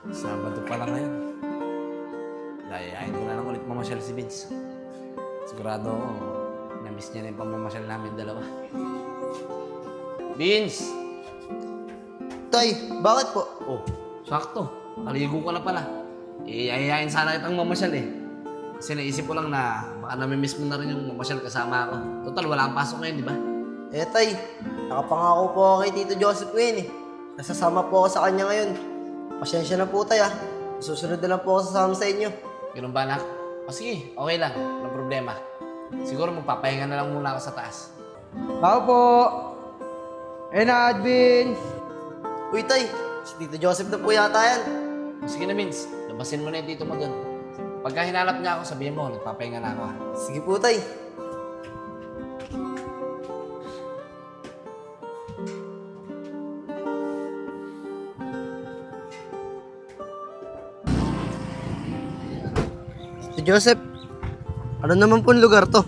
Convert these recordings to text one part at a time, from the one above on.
Sabado pa lang ngayon. Layayain ko na lang ulit mamasyal si Vince. Sigurado ako, na-miss niya na yung pamamasyal namin dalawa. Vince! Tay, bakit po? Oh, sakto. Naligo ka na pala. Yayayain sana kitang mamasyal eh. Kasi naisip ko lang na baka nami-miss mo na rin yung mamasyal kasama ako. Total, wala kang pasok ngayon, di ba? Eh tay, nakapangako po ako kay Tito Joseph ngayon eh. Nasasama po ako sa kanya ngayon. Pasensya na po tay ah. Susunod na lang po ako sasama sa inyo. Ganun ba, anak? O sige, okay lang. Walang problema. Siguro magpapahinga na lang muna ako sa taas. Tao po! Advin! Uy tay, si Tito Joseph na po yata yan. O sige na, Vince. Labasin mo na yung tito mo doon. Pagka hinanap niya ako, sabihin mo, nagpapahinga na ako ha. Sige po tay. Tito Joseph, ano naman po lugar to?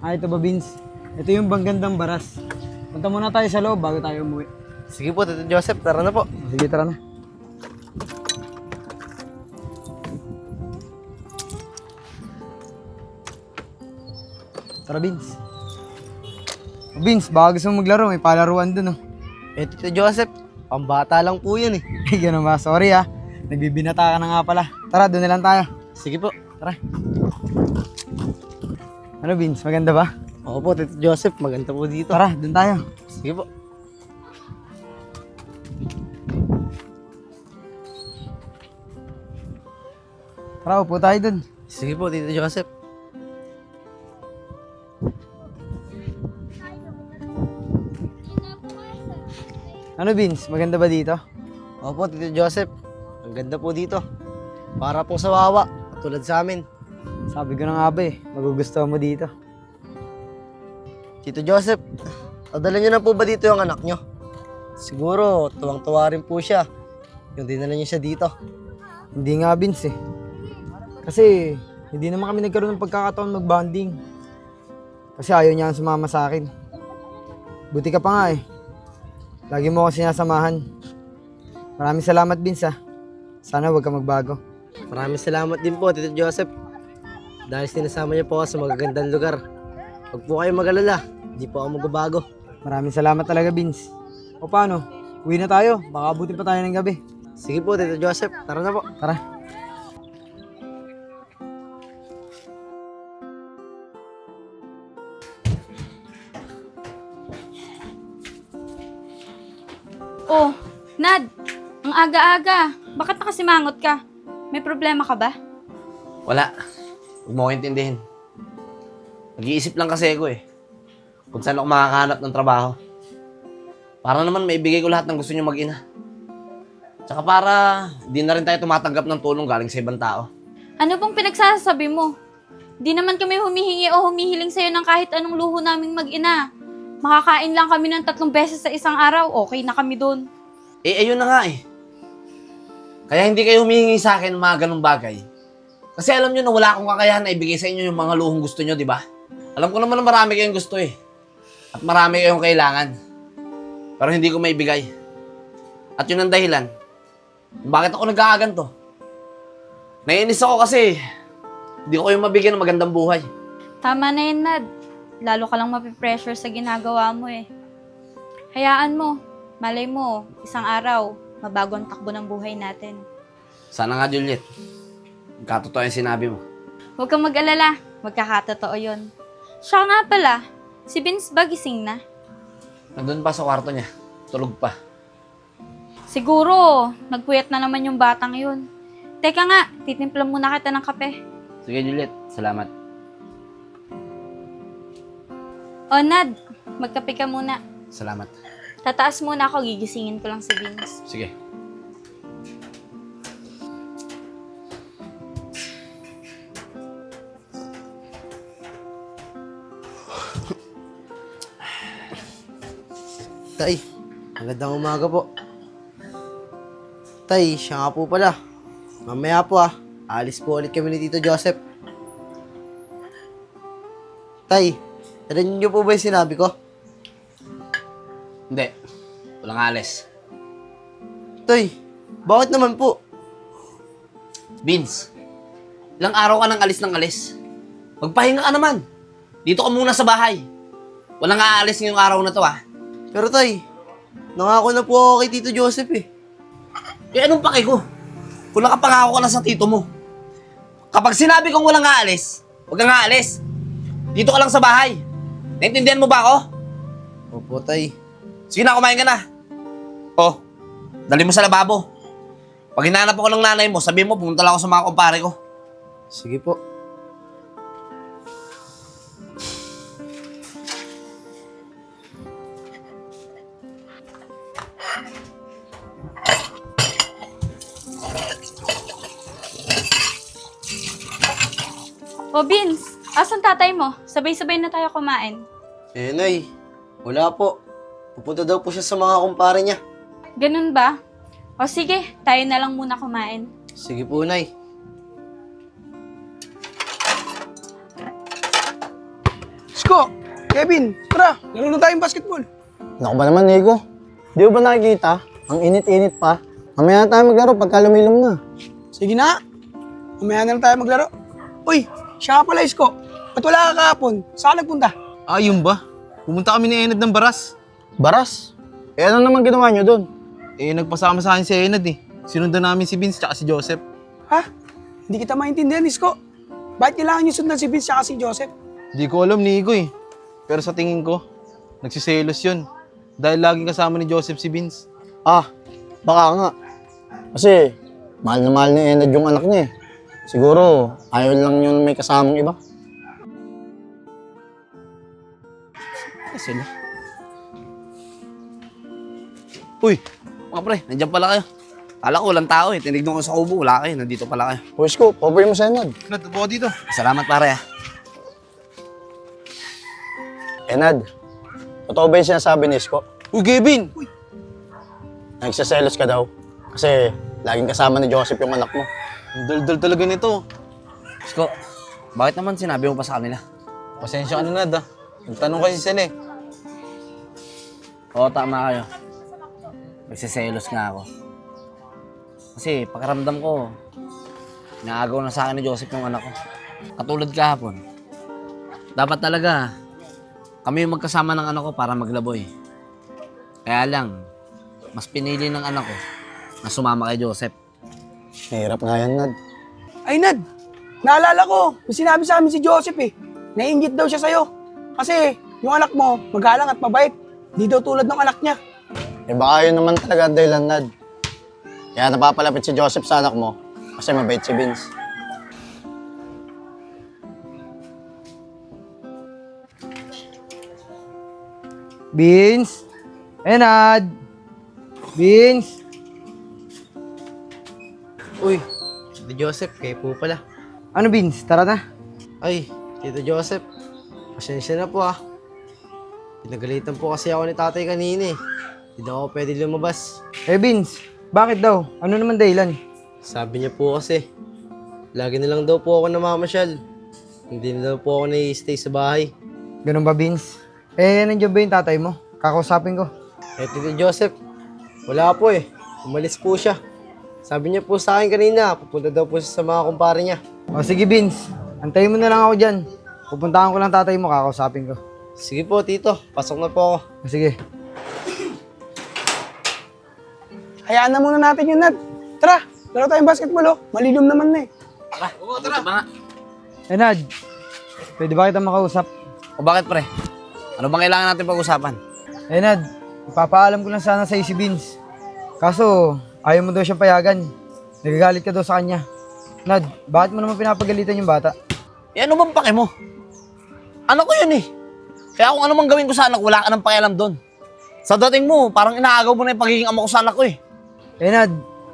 Ito ba, Vince? Ito yung Banggandang Baras. Punta muna tayo sa loob bago tayo umuwi. Sige po Tito Joseph, tara na po. Sige, tara na. Tara, Vince. Vince, baka gusto mo maglaro. May palaruan dun, oh. Eh Tito Joseph, pambata lang po yan eh. Ay, ganun ba? Sorry, ah. Nagbibinata ka na nga pala. Tara, doon na lang tayo. Sige po. Tara. Ano, Vince? Maganda ba? Oo po Tito Joseph, maganda po dito. Tara, doon tayo. Sige po. Tara, upo tayo doon. Sige po Tito Joseph. Ano, Vince? Maganda ba dito? Opo, Tito Joseph. Ang ganda po dito. Para po sa wawa, tulad sa amin. Sabi ko na nga ba eh, magugustuhan mo dito. Tito Joseph, padala niyo na po ba dito yung anak niyo? Siguro, tuwang-tuwa rin po siya. Yung dinala niyo siya dito. Hindi nga, Vince eh. Kasi hindi naman kami nagkaroon ng pagkakataon mag-bonding. Kasi ayaw niya sumama sa akin. Buti ka pa nga eh. Lagi mo ako sinasamahan. Maraming salamat, Vince ah. Sana huwag ka magbago. Maraming salamat din po, Tito Joseph. Dahil sinasama niyo po ako sa magagandang lugar. Huwag po kayong mag-alala. Hindi po ako magbabago. Maraming salamat talaga, Vince. O paano? Uwi na tayo. Baka abutin pa tayo ng gabi. Sige po, Tito Joseph. Tara na po. Tara. Oh, Nad, ang aga-aga. Bakit nakasimangot ka? May problema ka ba? Wala. Huwag mo ko intindihin. Nag-iisip lang kasi ako eh. Kung saan ako makakahanap ng trabaho. Para naman maibigay ko lahat ng gusto niyo mag-ina. Tsaka para di na rin tayo tumatanggap ng tulong galing sa ibang tao. Ano bang pinagsasabi mo? Di naman kami humihingi o humihiling sa'yo ng kahit anong luho naming mag-ina. Makakain lang kami ng 3 beses sa isang araw, okay na kami doon. Eh, ayun na nga eh. Kaya hindi kayo humihingi sa akin ng mga ganong bagay. Kasi alam nyo na wala akong kakayahan na ibigay sa inyo yung mga luhong gusto nyo, di ba? Alam ko naman na marami kayong gusto eh. At marami kayong kailangan. Pero hindi ko maibigay. At yun ang dahilan kung bakit ako nagkakaganto. Naiinis ako kasi hindi ko kayo mabigyan ng magandang buhay. Tama na yun, Nad. Lalo ka lang mapipressure sa ginagawa mo eh. Hayaan mo. Malay mo, isang araw, mabago ang takbo ng buhay natin. Sana nga, Juliet. Magkatotoo yung sinabi mo. Huwag kang mag-alala. Magkakatotoo yun. Siya nga pala, si Vince ba gising na? Nandun pa sa kwarto niya. Tulog pa. Siguro, nagpuyat na naman yung batang yun. Teka nga, titimpla muna kita ng kape. Sige, Juliet. Salamat. O Nad, magkape ka muna. Salamat. Tataas muna ako, gigisingin ko lang si Vince. Sige. Tay, magandang umaga po. Tay, siya nga po pala. Mamaya po alis po ulit kami ni Tito Joseph. Tay, narinig niyo po ba yung sinabi ko? Hindi. Walang alis. Tay, bakit naman po? Vince, ilang araw ka nang alis ng alis. Magpahinga ka naman. Dito ka muna sa bahay. Walang aalis ngayong araw na to, ha? Pero tay, nangako na po ako kay Tito Joseph eh. Eh, anong pake ko? Kung nakapangako ka na sa tito mo. Kapag sinabi kong walang aalis, huwag kang aalis. Dito ka lang sa bahay. Naintindihan mo ba ako? Opo tay. Sige na, kumain ka na. Oh, dali mo sa lababo. Pag hinanap ako ng nanay mo, sabihin mo, pumunta lang ako sa mga kumpare ko. Sige po. O Vince, asan tatay mo? Sabay-sabay na tayo kumain. Eh, Nay, wala po. Pupunta daw po siya sa mga kumpare niya. Ganun ba? O sige, tayo na lang muna kumain. Sige po, Nay. Isko, Kevin, tara, laro na tayong basketball. Naku ba naman, Nico? Di mo ba nakikita? Ang init-init pa. Mamaya na tayo maglaro pagka lumilom na. Sige na, mamaya na lang tayo maglaro. Uy, siya nga pala, Isko. Ba't wala ka kahapon? Saan nagpunta? Yun ba? Pumunta kami ni Enad ng Baras. Baras? Eh ano naman ginawa nyo doon? Nagpasama sa akin si Enad eh. Sinundan namin si Vince tsaka si Joseph. Ha? Hindi kita maintindihan, Isko. Bakit kailangan niyo sundan si Vince at si Joseph? Di ko alam, Nico eh. Pero sa tingin ko, nagsiselos yun. Dahil laging kasama ni Joseph si Vince. Baka nga. Kasi, mahal na mahal ni Enad yung anak niya eh. Siguro, ayaw lang yun may kasamang iba. Sila. Uy, mga pre, nandiyan pala kayo. Kala ko walang tao eh. Tinignan ko sa kubo, wala kayo. Nandito pala kayo. Pwes ko, pobre mo sa Enad. Enad, upo ka dito. Salamat pare, ha. Enad, totoo ba yung sinasabi ni Isko? Uy, Kevin! Nagsaselos ka daw. Kasi, laging kasama ni Joseph yung anak mo. Ang daldal talaga nito. Isko, bakit naman sinabi mo pa sa kanila? Pasensya ka na, Nad ah. Nagtanong kasi sila eh. Oo, tama kayo. Nagsiselos nga ako. Kasi pakiramdam ko, inaagaw na sa akin ni Joseph yung anak ko. Katulad kahapon. Dapat talaga, kami yung magkasama ng anak ko para maglaboy. Kaya lang, mas pinili ng anak ko na sumama kay Joseph. Hirap nga yan, Nad. Ay, Nad, naalala ko, may sinabi sa amin si Joseph eh. Naiinggit daw siya sa'yo. Kasi yung anak mo, magalang at mabait. Di daw tulad ng anak niya. Eh baka yun naman talaga ang dahilan, Nad. Kaya napapalapit si Joseph sa anak mo kasi mabait si Vince. Vince? Enad? Vince? Uy, Tito Joseph, kayo po pala. Ano Vince? Tara na. Ay, Tito Joseph, pasensya na po ah. Pinagalitan po kasi ako ni tatay kanina eh. Hindi daw ako pwede lumabas. Eh Vince, bakit daw? Ano naman dahilan? Sabi niya po kasi, lagi na lang daw po ako namamasyal. Hindi na daw po ako nai-stay sa bahay. Ganun ba Vince? Eh, nandiyan ba yung tatay mo? Kakausapin ko. Eh, Tito Joseph, wala po eh. Umalis po siya. Sabi niya po sa akin kanina, pupunta daw po siya sa mga kumpare niya. O sige Vince, antayin mo na lang ako dyan. Pupuntahan ko lang tatay mo, kakausapin ko. Sige po, Tito. Pasok na po ako. O sige. Hayaan na muna natin yun, Nad. Tara, laro tayong basketball oh. Malilom naman na eh. Oo, tara. Ba nga? Enad, pwede ba kita makausap? O bakit pre? Ano bang kailangan natin pag-usapan? Enad, ipapaalam ko lang sana sa'yo si Vince. Kaso, ayaw mo daw siyang payagan. Nagagalit ka daw sa kanya. Nad, bakit mo naman pinapagalitan yung bata? Eh ano bang pake mo? Anak ko yun eh. Kaya kung ano mang gawin ko sa anak, wala ka nang pakialam doon. Sa dating mo, parang inaagaw mo na yung pagiging ama ko sa anak ko eh. Enad,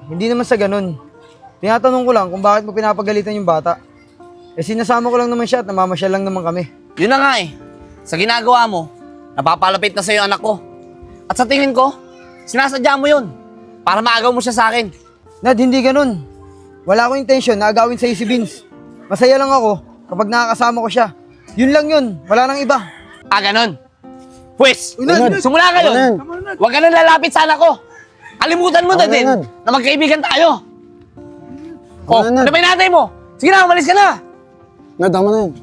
hindi naman sa ganun. Tinatanong ko lang kung bakit mo pinapagalitan yung bata. Eh sinasama ko lang naman siya at namamasyal lang naman kami. Yun na nga eh. Sa ginagawa mo, napapalapit na sa'yo yung anak ko. At sa tingin ko, sinasadya mo yun. Para maagaw mo siya sa akin. Nad, hindi ganun. Wala akong intensyon na agawin sa'yo si Vince. Masaya lang ako kapag nakakasama ko siya. Yun lang yun. Wala nang iba. Ah, ganon. Pwes, Nad, simula ngayon, Nad. huwag ka nang lalapit sa anak ko. Kalimutan mo na Tama na, din Nad. na magkaibigan tayo. Oh, Tama na. ano ba inatay mo? Sige na, umalis ka na! Na, tama na yun.